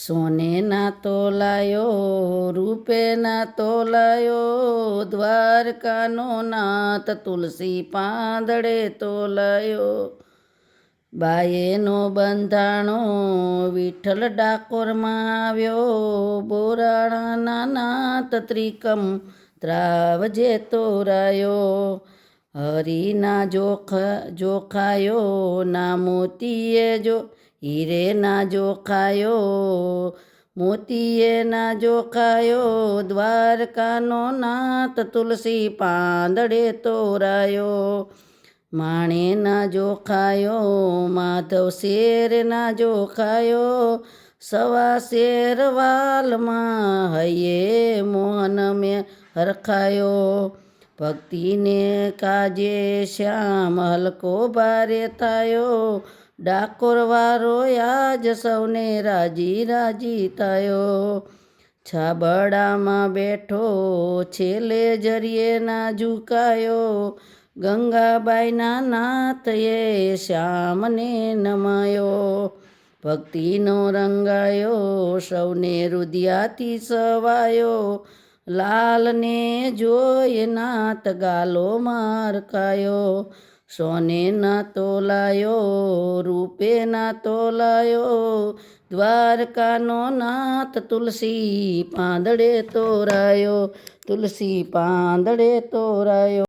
સોને ના તોલાયો રૂપે ના તોલાયો, દ્વારકાનો નાથ તુલસી પાંદડે તોલાયો. બાયેનો બંધાણો વિઠ્ઠલ ડાકોરમાં આવ્યો, બોરાણાના નાથ ત્રિકમ ત્રાવજે તોરાયો. હરીના જોખાયો ના મોતીએ જો, હીરે ના જોખાયો મોતીએ ના જોખાયો, દ્વારકાનો નાથ તુલસી પાંદડે તોરાયો. માણે ના જોખાયો માધવ શેર ના જોખાયો, સવા શેર વાલમાં હૈયે મોહન મેં હરખાયો. ભક્તિને કાજે શ્યામ હલકો ભારે થાયો, ડાકોર વારો આજ સૌને રાજી રાજી થાયો. છાબડામાં બેઠો છેલ્લે જરીએ ના ઝુકાયો, ગંગાબાઈના નાથએ શ્યામને નમાયો. ભક્તિનો રંગાયો સૌને રુદિયાથી સવાયો, લાલને જોઈ નાથ ગાલો મારકાયો. સોને ના તોલાયો રૂપે ના તોલાયો, દ્વારકાનો નાથ તુલસી પાંદડે તોરાયો. તુલસી પાંદડે તોરાયો.